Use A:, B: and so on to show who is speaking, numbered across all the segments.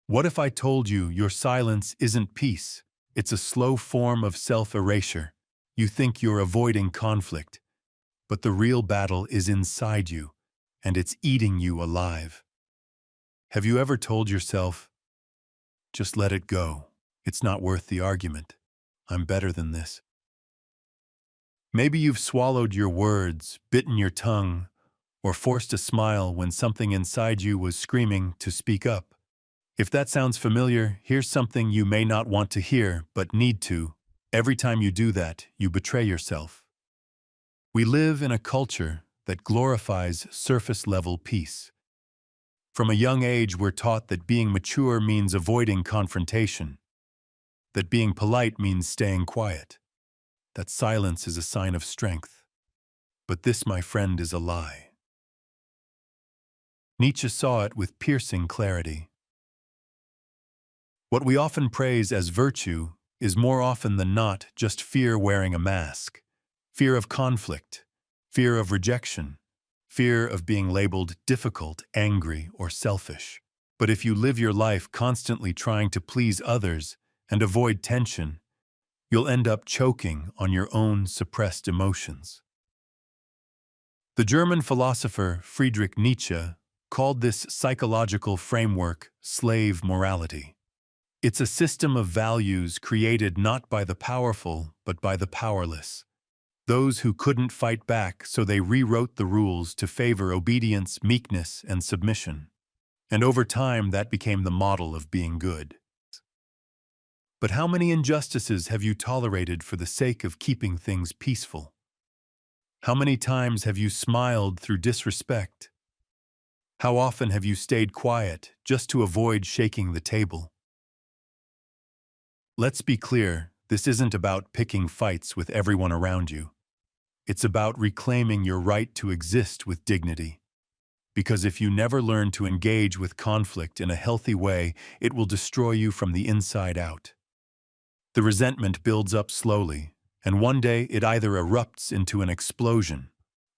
A: What if I told you your silence isn't peace? It's a slow form of self-erasure. You think you're avoiding conflict, but the real battle is inside you, and it's eating you alive. Have you ever told yourself, just let it go? It's not worth the argument. I'm better than this. Maybe you've swallowed your words, bitten your tongue, or forced a smile when something inside you was screaming to speak up. If that sounds familiar, here's something you may not want to hear, but need to. Every time you do that, you betray yourself. We live in a culture that glorifies surface-level peace. From a young age, we're taught that being mature means avoiding confrontation, that being polite means staying quiet, that silence is a sign of strength. But this, my friend, is a lie. Nietzsche saw it with piercing clarity. What we often praise as virtue is more often than not just fear wearing a mask. Fear of conflict, fear of rejection, fear of being labeled difficult, angry, or selfish. But if you live your life constantly trying to please others and avoid tension, you'll end up choking on your own suppressed emotions. The German philosopher Friedrich Nietzsche called this psychological framework slave morality. It's a system of values created not by the powerful, but by the powerless. Those who couldn't fight back, so they rewrote the rules to favor obedience, meekness, and submission. And over time, that became the model of being good. But how many injustices have you tolerated for the sake of keeping things peaceful? How many times have you smiled through disrespect? How often have you stayed quiet just to avoid shaking the table? Let's be clear, this isn't about picking fights with everyone around you. It's about reclaiming your right to exist with dignity. Because if you never learn to engage with conflict in a healthy way, it will destroy you from the inside out. The resentment builds up slowly, and one day it either erupts into an explosion,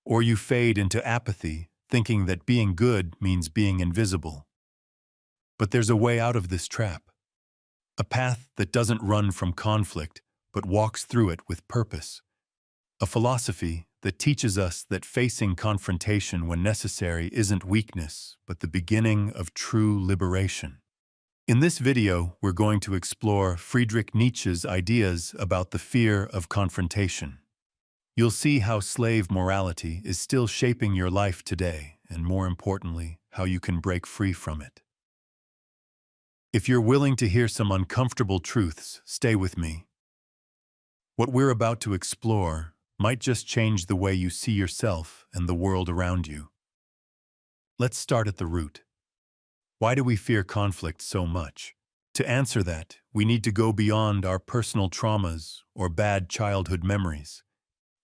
A: or you fade into apathy, thinking that being good means being invisible. But there's a way out of this trap. A path that doesn't run from conflict, but walks through it with purpose. A philosophy that teaches us that facing confrontation when necessary isn't weakness, but the beginning of true liberation. In this video, we're going to explore Friedrich Nietzsche's ideas about the fear of confrontation. You'll see how slave morality is still shaping your life today, and more importantly, how you can break free from it. If you're willing to hear some uncomfortable truths, stay with me. What we're about to explore might just change the way you see yourself and the world around you. Let's start at the root. Why do we fear conflict so much? To answer that, we need to go beyond our personal traumas or bad childhood memories.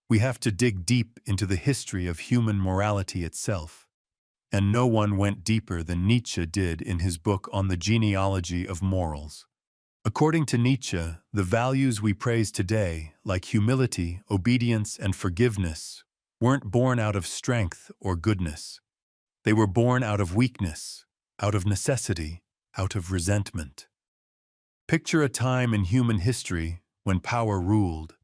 A: We have to dig deep into the history of human morality itself. And no one went deeper than Nietzsche did in his book on the genealogy of morals. According to Nietzsche, the values we praise today, like humility, obedience, and forgiveness, weren't born out of strength or goodness. They were born out of weakness, out of necessity, out of resentment. Picture a time in human history when power ruled.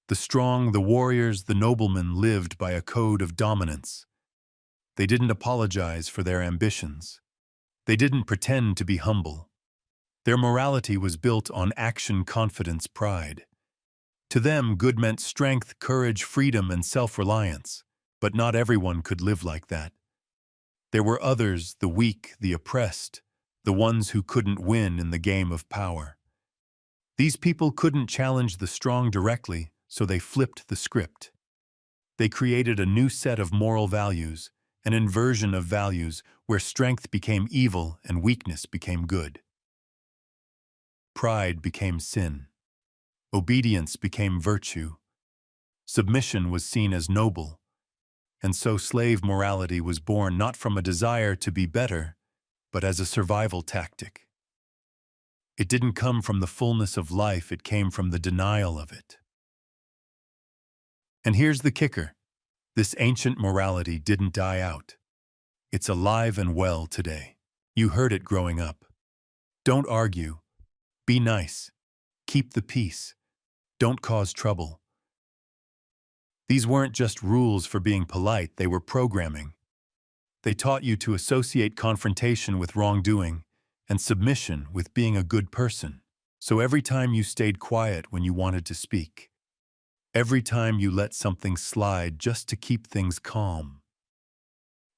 A: The strong, the warriors, the noblemen lived by a code of dominance. They didn't apologize for their ambitions. They didn't pretend to be humble. Their morality was built on action, confidence, pride. To them, good meant strength, courage, freedom, and self-reliance. But not everyone could live like that. There were others, the weak, the oppressed, the ones who couldn't win in the game of power. These people couldn't challenge the strong directly, so they flipped the script. They created a new set of moral values, an inversion of values where strength became evil and weakness became good. Pride became sin. Obedience became virtue. Submission was seen as noble. And so slave morality was born not from a desire to be better, but as a survival tactic. It didn't come from the fullness of life, it came from the denial of it. And here's the kicker. This ancient morality didn't die out. It's alive and well today. You heard it growing up. Don't argue. Be nice. Keep the peace. Don't cause trouble. These weren't just rules for being polite, they were programming. They taught you to associate confrontation with wrongdoing and submission with being a good person. So every time you stayed quiet when you wanted to speak, every time you let something slide just to keep things calm,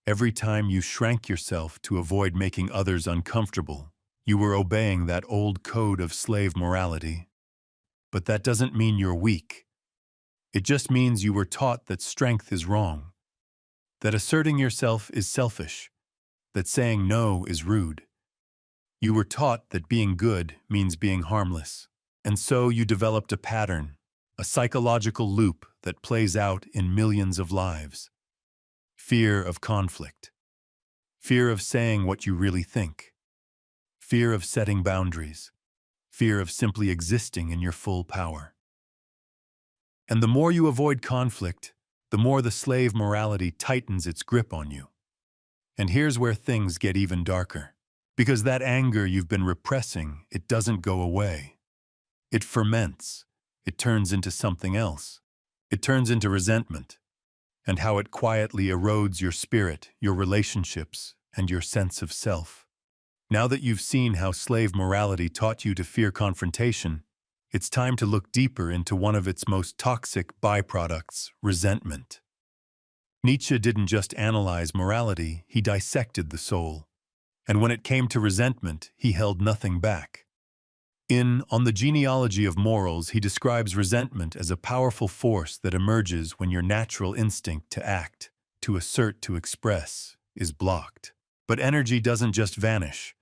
A: every time you shrank yourself to avoid making others uncomfortable, you were obeying that old code of slave morality. But that doesn't mean you're weak. It just means you were taught that strength is wrong, that asserting yourself is selfish, that saying no is rude. You were taught that being good means being harmless. And so you developed a pattern, a psychological loop that plays out in millions of lives. Fear of conflict. Fear of saying what you really think. Fear of setting boundaries. Fear of simply existing in your full power. And the more you avoid conflict, the more the slave morality tightens its grip on you. And here's where things get even darker. Because that anger you've been repressing, it doesn't go away. It ferments. It turns into something else. It turns into resentment. And how it quietly erodes your spirit, your relationships, and your sense of self. Now that you've seen how slave morality taught you to fear confrontation, it's time to look deeper into one of its most toxic byproducts, resentment. Nietzsche didn't just analyze morality, he dissected the soul. And when it came to resentment, he held nothing back. On the Genealogy of Morals, he describes resentment as a powerful force that emerges when your natural instinct to act, to assert, to express, is blocked. But energy doesn't just vanish.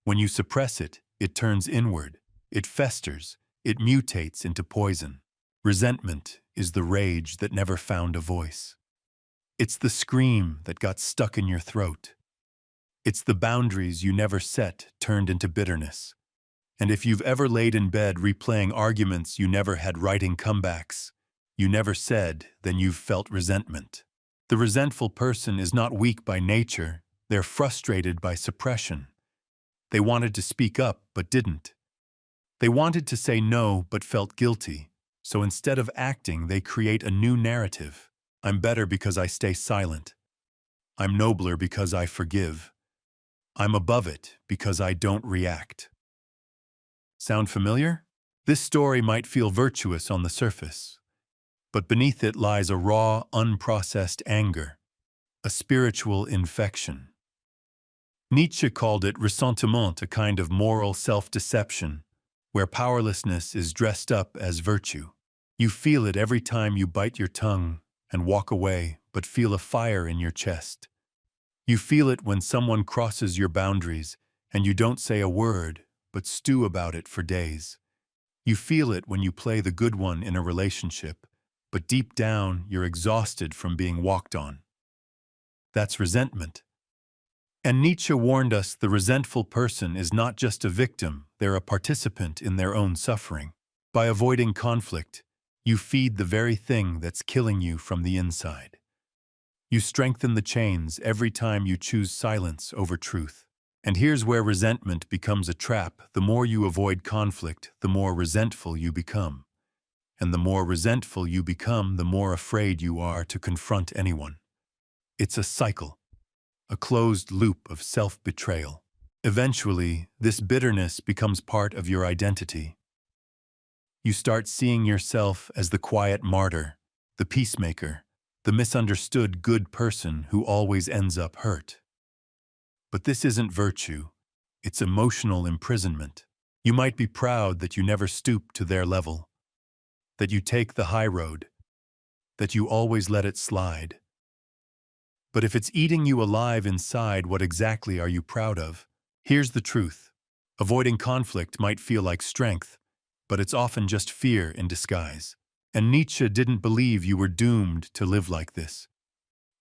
A: When you suppress it, it turns inward, it festers, it mutates into poison. Resentment is the rage that never found a voice. It's the scream that got stuck in your throat. It's the boundaries you never set turned into bitterness. And if you've ever laid in bed replaying arguments you never had, writing comebacks you never said, then you've felt resentment. The resentful person is not weak by nature, they're frustrated by suppression. They wanted to speak up but didn't. They wanted to say no but felt guilty. So instead of acting, they create a new narrative. I'm better because I stay silent. I'm nobler because I forgive. I'm above it because I don't react. Sound familiar? This story might feel virtuous on the surface, but beneath it lies a raw, unprocessed anger, a spiritual infection. Nietzsche called it ressentiment, a kind of moral self-deception, where powerlessness is dressed up as virtue. You feel it every time you bite your tongue and walk away, but feel a fire in your chest. You feel it when someone crosses your boundaries and you don't say a word, but stew about it for days. You feel it when you play the good one in a relationship, but deep down you're exhausted from being walked on. That's resentment. And Nietzsche warned us the resentful person is not just a victim, they're a participant in their own suffering. By avoiding conflict, you feed the very thing that's killing you from the inside. You strengthen the chains every time you choose silence over truth. And here's where resentment becomes a trap. The more you avoid conflict, the more resentful you become. And the more resentful you become, the more afraid you are to confront anyone. It's a cycle, a closed loop of self-betrayal. Eventually, this bitterness becomes part of your identity. You start seeing yourself as the quiet martyr, the peacemaker, the misunderstood good person who always ends up hurt. But this isn't virtue, it's emotional imprisonment. You might be proud that you never stoop to their level, that you take the high road, that you always let it slide. But if it's eating you alive inside, what exactly are you proud of? Here's the truth. Avoiding conflict might feel like strength, but it's often just fear in disguise. And Nietzsche didn't believe you were doomed to live like this.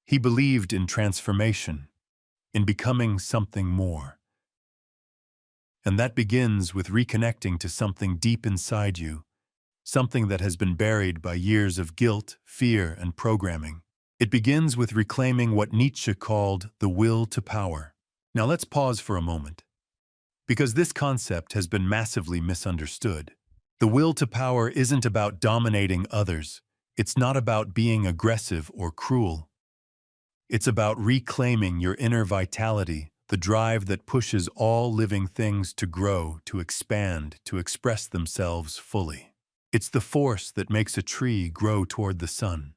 A: He believed in transformation, in becoming something more. And that begins with reconnecting to something deep inside you, something that has been buried by years of guilt, fear, and programming. It begins with reclaiming what Nietzsche called the will to power. Now let's pause for a moment, Because this concept has been massively misunderstood. The will to power isn't about dominating others. It's not about being aggressive or cruel. It's about reclaiming your inner vitality, the drive that pushes all living things to grow, to expand, to express themselves fully. It's the force that makes a tree grow toward the sun.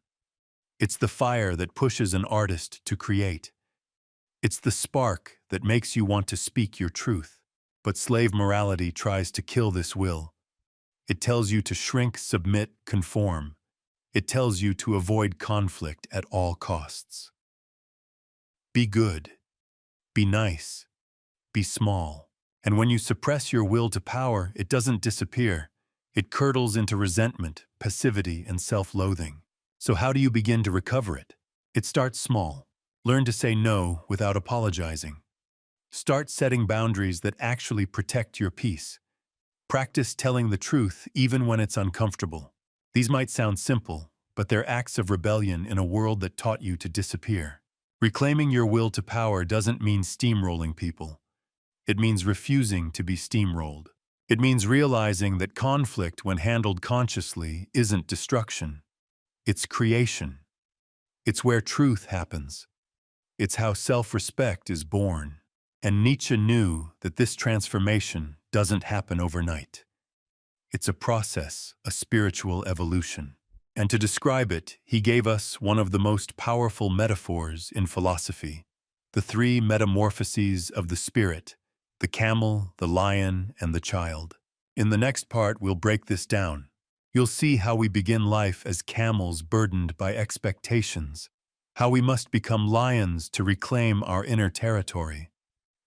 A: It's the fire that pushes an artist to create. It's the spark that makes you want to speak your truth. But slave morality tries to kill this will. It tells you to shrink, submit, conform. It tells you to avoid conflict at all costs. Be good. Be nice. Be small. And when you suppress your will to power, it doesn't disappear. It curdles into resentment, passivity, and self-loathing. So how do you begin to recover it? It starts small. Learn to say no without apologizing. Start setting boundaries that actually protect your peace. Practice telling the truth even when it's uncomfortable. These might sound simple, but they're acts of rebellion in a world that taught you to disappear. Reclaiming your will to power doesn't mean steamrolling people. It means refusing to be steamrolled. It means realizing that conflict, when handled consciously, isn't destruction. It's creation. It's where truth happens. It's how self-respect is born. And Nietzsche knew that this transformation doesn't happen overnight. It's a process, a spiritual evolution. And to describe it, he gave us one of the most powerful metaphors in philosophy, the three metamorphoses of the spirit, the camel, the lion, and the child. In the next part, we'll break this down. You'll see how we begin life as camels burdened by expectations, how we must become lions to reclaim our inner territory,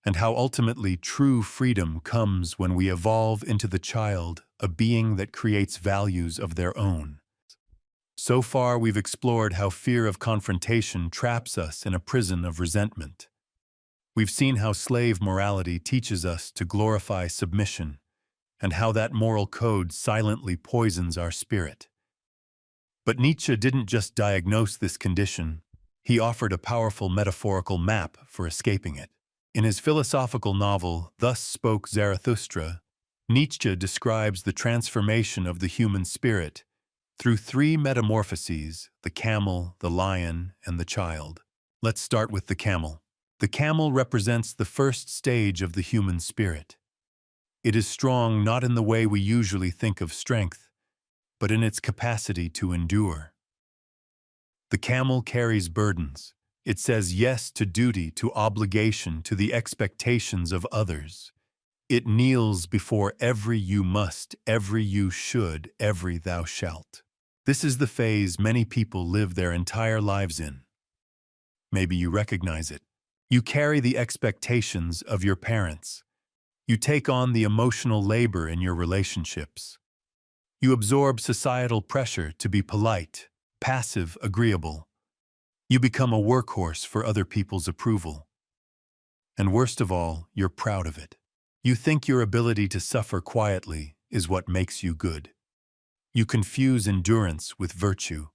A: and how ultimately true freedom comes when we evolve into the child, a being that creates values of their own. So far, we've explored how fear of confrontation traps us in a prison of resentment. We've seen how slave morality teaches us to glorify submission, and how that moral code silently poisons our spirit. But Nietzsche didn't just diagnose this condition, he offered a powerful metaphorical map for escaping it. In his philosophical novel, Thus Spoke Zarathustra, Nietzsche describes the transformation of the human spirit through three metamorphoses: the camel, the lion, and the child. Let's start with the camel. The camel represents the first stage of the human spirit. It is strong not in the way we usually think of strength, but in its capacity to endure. The camel carries burdens. It says yes to duty, to obligation, to the expectations of others. It kneels before every you must, every you should, every thou shalt. This is the phase many people live their entire lives in. Maybe you recognize it. You carry the expectations of your parents. You take on the emotional labor in your relationships. You absorb societal pressure to be polite, passive, agreeable. You become a workhorse for other people's approval. And worst of all, you're proud of it. You think your ability to suffer quietly is what makes you good. You confuse endurance with virtue.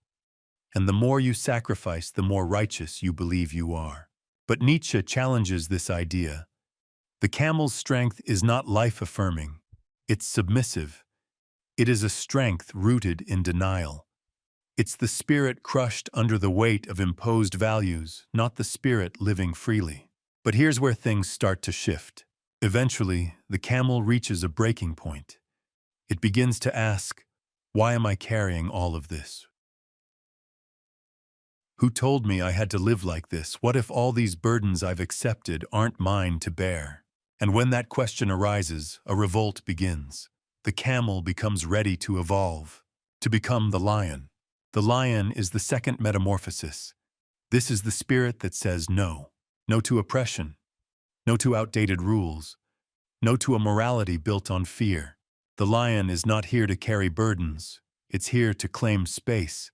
A: And the more you sacrifice, the more righteous you believe you are. But Nietzsche challenges this idea. The camel's strength is not life-affirming. It's submissive. It is a strength rooted in denial. It's the spirit crushed under the weight of imposed values, not the spirit living freely. But here's where things start to shift. Eventually, the camel reaches a breaking point. It begins to ask, why am I carrying all of this? Who told me I had to live like this? What if all these burdens I've accepted aren't mine to bear? And when that question arises, a revolt begins. The camel becomes ready to evolve, to become the lion. The lion is the second metamorphosis. This is the spirit that says no. No to oppression. No to outdated rules. No to a morality built on fear. The lion is not here to carry burdens. It's here to claim space,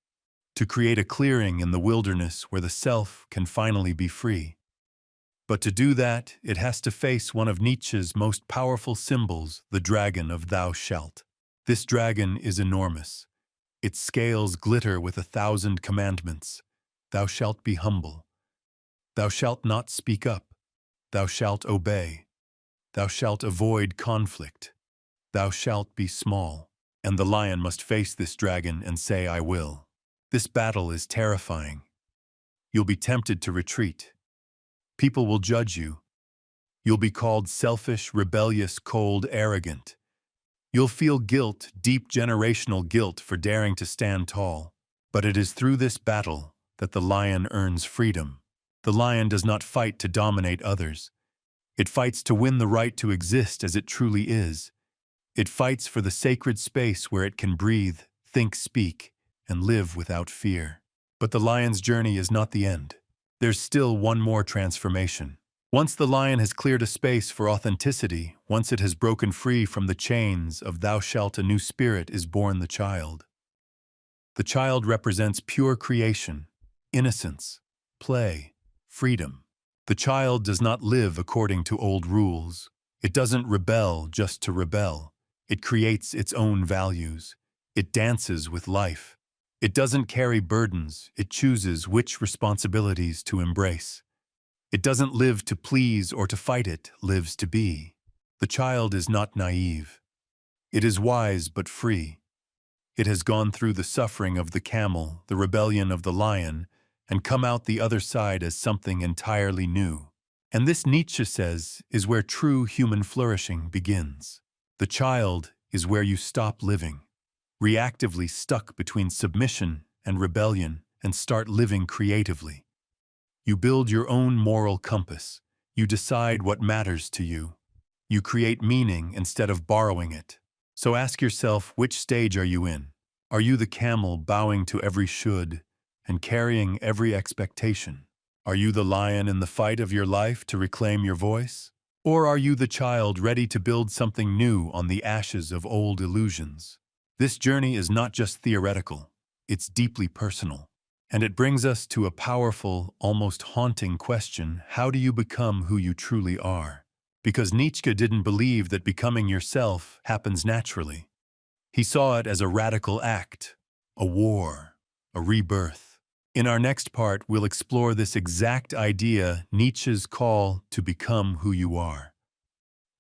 A: to create a clearing in the wilderness where the self can finally be free. But to do that, it has to face one of Nietzsche's most powerful symbols, the dragon of thou shalt. This dragon is enormous. Its scales glitter with 1,000 commandments. Thou shalt be humble. Thou shalt not speak up. Thou shalt obey. Thou shalt avoid conflict. Thou shalt be small. And the lion must face this dragon and say, I will. This battle is terrifying. You'll be tempted to retreat. People will judge you. You'll be called selfish, rebellious, cold, arrogant. You'll feel guilt, deep generational guilt for daring to stand tall. But it is through this battle that the lion earns freedom. The lion does not fight to dominate others. It fights to win the right to exist as it truly is. It fights for the sacred space where it can breathe, think, speak, and live without fear. But the lion's journey is not the end. There's still one more transformation. Once the lion has cleared a space for authenticity, once it has broken free from the chains of thou shalt, a new spirit is born, the child. The child represents pure creation, innocence, play, freedom. The child does not live according to old rules. It doesn't rebel just to rebel. It creates its own values. It dances with life. It doesn't carry burdens. It chooses which responsibilities to embrace. It doesn't live to please or to fight, it lives to be. The child is not naive. It is wise but free. It has gone through the suffering of the camel, the rebellion of the lion, and come out the other side as something entirely new. And this, Nietzsche says, is where true human flourishing begins. The child is where you stop living, reactively stuck between submission and rebellion, and start living creatively. You build your own moral compass. You decide what matters to you. You create meaning instead of borrowing it. So ask yourself, which stage are you in? Are you the camel bowing to every should and carrying every expectation? Are you the lion in the fight of your life to reclaim your voice? Or are you the child ready to build something new on the ashes of old illusions? This journey is not just theoretical, it's deeply personal. And it brings us to a powerful, almost haunting question: how do you become who you truly are? Because Nietzsche didn't believe that becoming yourself happens naturally. He saw it as a radical act, a war, a rebirth. In our next part, we'll explore this exact idea, Nietzsche's call to become who you are.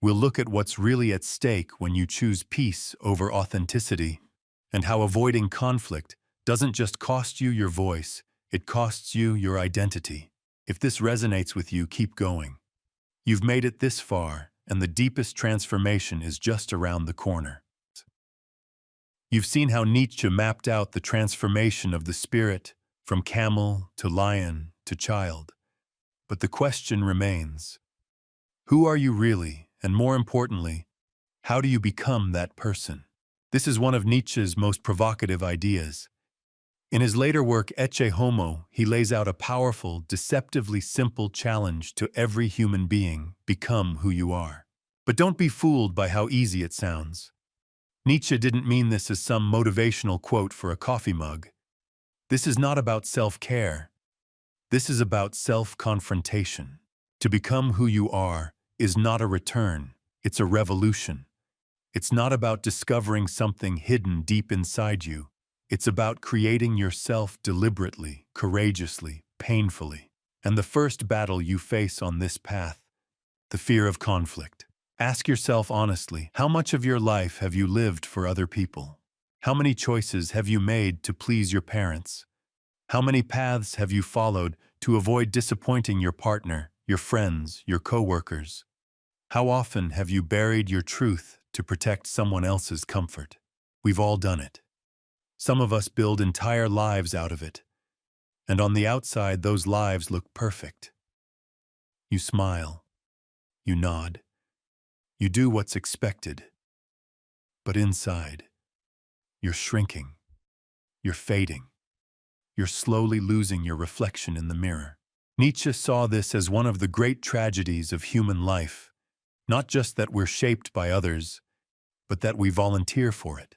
A: We'll look at what's really at stake when you choose peace over authenticity, and how avoiding conflict doesn't just cost you your voice, it costs you your identity. If this resonates with you, keep going. You've made it this far, and the deepest transformation is just around the corner. You've seen how Nietzsche mapped out the transformation of the spirit from camel to lion to child. But the question remains: who are you really? And more importantly, how do you become that person? This is one of Nietzsche's most provocative ideas. In his later work, Ecce Homo, he lays out a powerful, deceptively simple challenge to every human being: become who you are. But don't be fooled by how easy it sounds. Nietzsche didn't mean this as some motivational quote for a coffee mug. This is not about self-care. This is about self-confrontation. To become who you are is not a return, it's a revolution. It's not about discovering something hidden deep inside you. It's about creating yourself deliberately, courageously, painfully. And the first battle you face on this path: the fear of conflict. Ask yourself honestly, how much of your life have you lived for other people? How many choices have you made to please your parents? How many paths have you followed to avoid disappointing your partner, your friends, your coworkers? How often have you buried your truth to protect someone else's comfort? We've all done it. Some of us build entire lives out of it, and on the outside those lives look perfect. You smile, you nod, you do what's expected, but inside, you're shrinking, you're fading, you're slowly losing your reflection in the mirror. Nietzsche saw this as one of the great tragedies of human life, not just that we're shaped by others, but that we volunteer for it.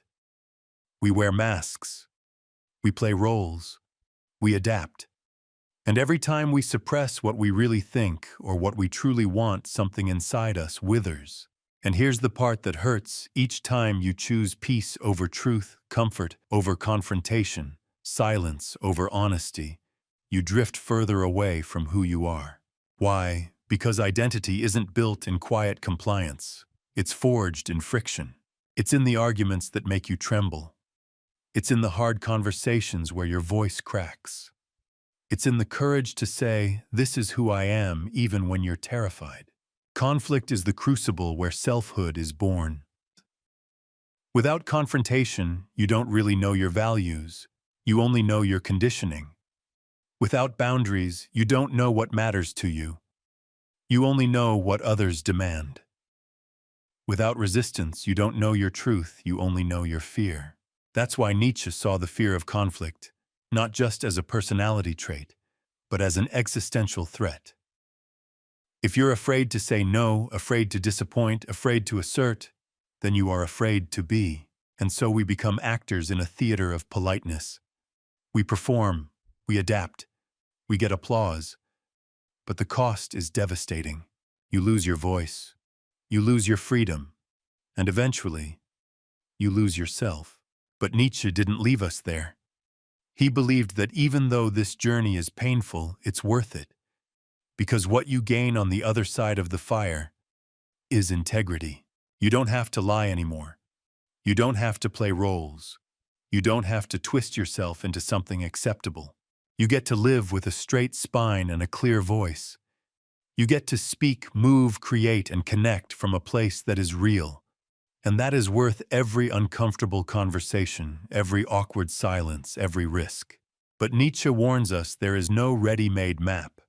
A: We wear masks, we play roles, we adapt. And every time we suppress what we really think or what we truly want, something inside us withers. And here's the part that hurts: each time you choose peace over truth, comfort over confrontation, silence over honesty, you drift further away from who you are. Why? Because identity isn't built in quiet compliance. It's forged in friction. It's in the arguments that make you tremble. It's in the hard conversations where your voice cracks. It's in the courage to say, "This is who I am," even when you're terrified. Conflict is the crucible where selfhood is born. Without confrontation, you don't really know your values. You only know your conditioning. Without boundaries, you don't know what matters to you. You only know what others demand. Without resistance, you don't know your truth, you only know your fear. That's why Nietzsche saw the fear of conflict, not just as a personality trait, but as an existential threat. If you're afraid to say no, afraid to disappoint, afraid to assert, then you are afraid to be. And so we become actors in a theater of politeness. We perform, we adapt, we get applause. But the cost is devastating. You lose your voice, you lose your freedom, and eventually, you lose yourself. But Nietzsche didn't leave us there. He believed that even though this journey is painful, it's worth it. Because what you gain on the other side of the fire is integrity. You don't have to lie anymore. You don't have to play roles. You don't have to twist yourself into something acceptable. You get to live with a straight spine and a clear voice. You get to speak, move, create, and connect from a place that is real. And that is worth every uncomfortable conversation, every awkward silence, every risk. But Nietzsche warns us there is no ready-made map.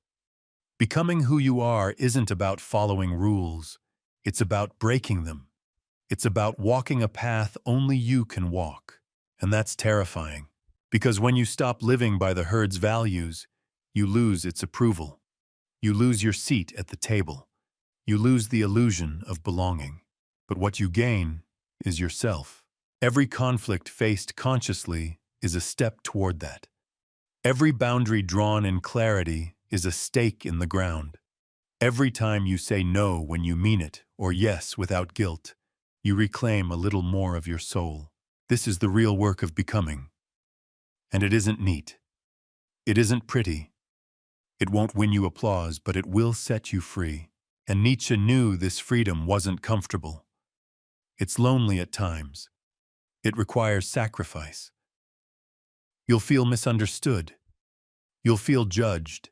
A: Becoming who you are isn't about following rules. It's about breaking them. It's about walking a path only you can walk. And that's terrifying. Because when you stop living by the herd's values, you lose its approval. You lose your seat at the table. You lose the illusion of belonging. But what you gain is yourself. Every conflict faced consciously is a step toward that. Every boundary drawn in clarity is a stake in the ground. Every time you say no when you mean it, or yes without guilt, you reclaim a little more of your soul. This is the real work of becoming. And it isn't neat. It isn't pretty. It won't win you applause, but it will set you free. And Nietzsche knew this freedom wasn't comfortable. It's lonely at times. It requires sacrifice. You'll feel misunderstood. You'll feel judged.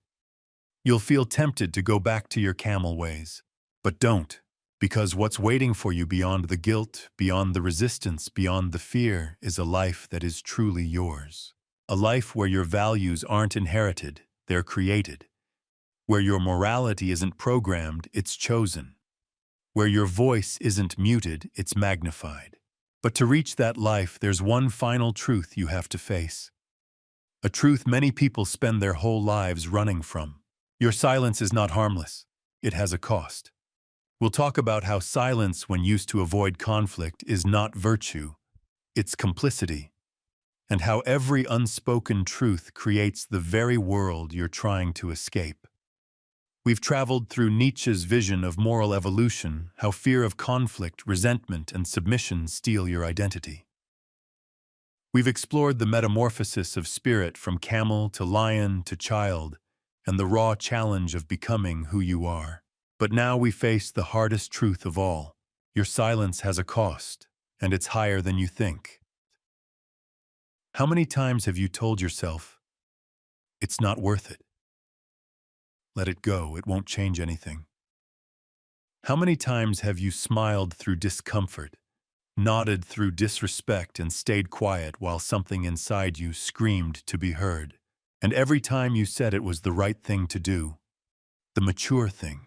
A: You'll feel tempted to go back to your camel ways. But don't, because what's waiting for you beyond the guilt, beyond the resistance, beyond the fear is a life that is truly yours. A life where your values aren't inherited, they're created. Where your morality isn't programmed, it's chosen. Where your voice isn't muted, it's magnified. But to reach that life, there's one final truth you have to face. A truth many people spend their whole lives running from. Your silence is not harmless. It has a cost. We'll talk about how silence, when used to avoid conflict, is not virtue. It's complicity. And how every unspoken truth creates the very world you're trying to escape. We've traveled through Nietzsche's vision of moral evolution, how fear of conflict, resentment, and submission steal your identity. We've explored the metamorphosis of spirit from camel to lion to child, and the raw challenge of becoming who you are. But now we face the hardest truth of all. Your silence has a cost, and it's higher than you think. How many times have you told yourself, "It's not worth it"? Let it go, it won't change anything. How many times have you smiled through discomfort, nodded through disrespect, and stayed quiet while something inside you screamed to be heard? And every time you said it was the right thing to do, the mature thing,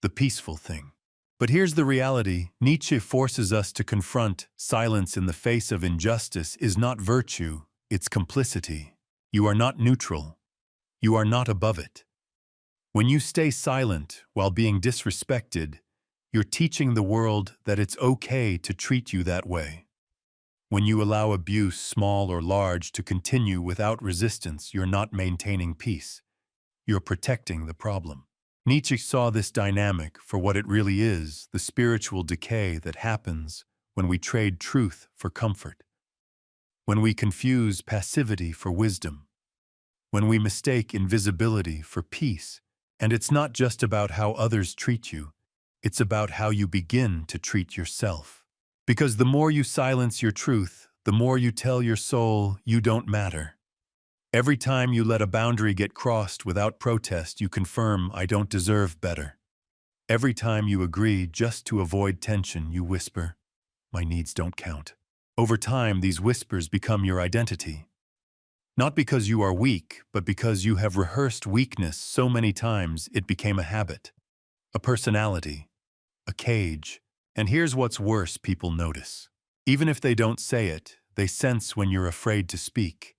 A: the peaceful thing. But here's the reality. Nietzsche forces us to confront silence in the face of injustice is not virtue, it's complicity. You are not neutral. You are not above it. When you stay silent while being disrespected, you're teaching the world that it's okay to treat you that way. When you allow abuse, small or large, to continue without resistance, you're not maintaining peace. You're protecting the problem. Nietzsche saw this dynamic for what it really is, the spiritual decay that happens when we trade truth for comfort, when we confuse passivity for wisdom, when we mistake invisibility for peace, And it's not just about how others treat you, it's about how you begin to treat yourself. Because the more you silence your truth, the more you tell your soul you don't matter. Every time you let a boundary get crossed without protest, you confirm, I don't deserve better. Every time you agree just to avoid tension, you whisper, my needs don't count. Over time, these whispers become your identity. Not because you are weak, but because you have rehearsed weakness so many times it became a habit, a personality, a cage. And here's what's worse, people notice. Even if they don't say it, they sense when you're afraid to speak.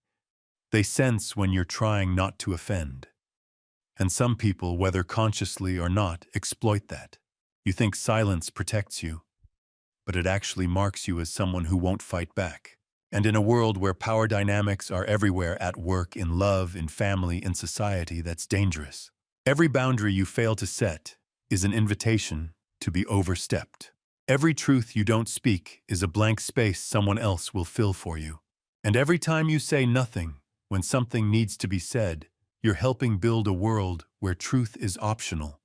A: They sense when you're trying not to offend. And some people, whether consciously or not, exploit that. You think silence protects you, but it actually marks you as someone who won't fight back. And in a world where power dynamics are everywhere, at work, in love, in family, in society, that's dangerous. Every boundary you fail to set is an invitation to be overstepped. Every truth you don't speak is a blank space someone else will fill for you. And every time you say nothing when something needs to be said, you're helping build a world where truth is optional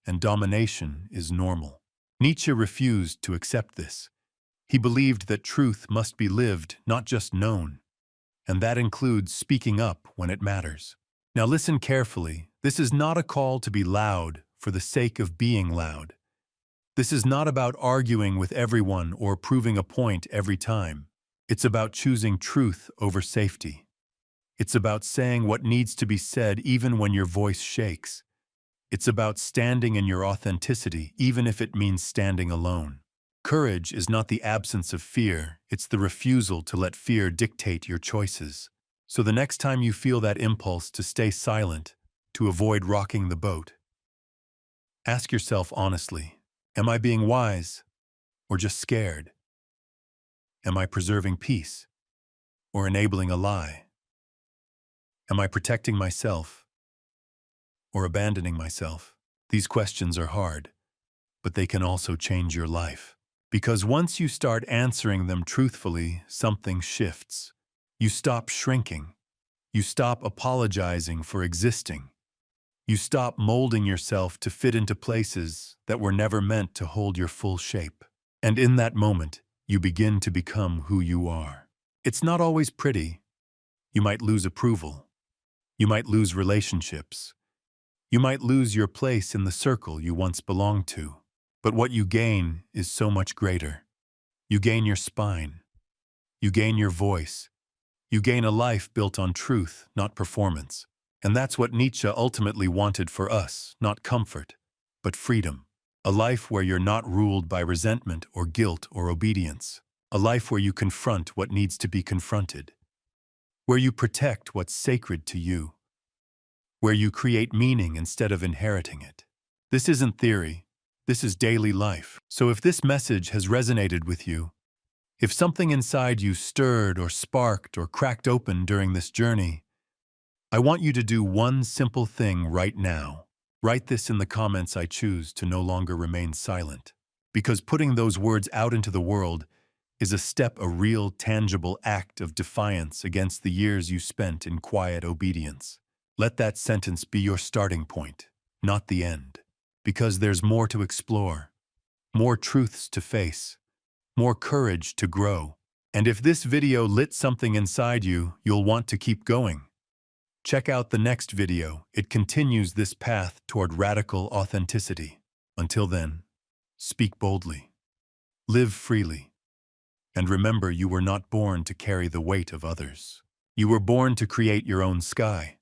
A: and domination is normal. Nietzsche refused to accept this. He believed that truth must be lived, not just known. And that includes speaking up when it matters. Now listen carefully. This is not a call to be loud for the sake of being loud. This is not about arguing with everyone or proving a point every time. It's about choosing truth over safety. It's about saying what needs to be said even when your voice shakes. It's about standing in your authenticity even if it means standing alone. Courage is not the absence of fear, it's the refusal to let fear dictate your choices. So the next time you feel that impulse to stay silent, to avoid rocking the boat, ask yourself honestly, am I being wise or just scared? Am I preserving peace or enabling a lie? Am I protecting myself or abandoning myself? These questions are hard, but they can also change your life. Because once you start answering them truthfully, something shifts. You stop shrinking. You stop apologizing for existing. You stop molding yourself to fit into places that were never meant to hold your full shape. And in that moment, you begin to become who you are. It's not always pretty. You might lose approval. You might lose relationships. You might lose your place in the circle you once belonged to. But what you gain is so much greater. You gain your spine. You gain your voice. You gain a life built on truth, not performance. And that's what Nietzsche ultimately wanted for us, not comfort, but freedom. A life where you're not ruled by resentment or guilt or obedience. A life where you confront what needs to be confronted. Where you protect what's sacred to you. Where you create meaning instead of inheriting it. This isn't theory. This is daily life. So if this message has resonated with you, if something inside you stirred or sparked or cracked open during this journey, I want you to do one simple thing right now. Write this in the comments. I choose to no longer remain silent. Because putting those words out into the world is a real, tangible act of defiance against the years you spent in quiet obedience. Let that sentence be your starting point, not the end. Because there's more to explore, more truths to face, more courage to grow. And if this video lit something inside you, you'll want to keep going. Check out the next video. It continues this path toward radical authenticity. Until then, speak boldly, live freely, and remember you were not born to carry the weight of others. You were born to create your own sky.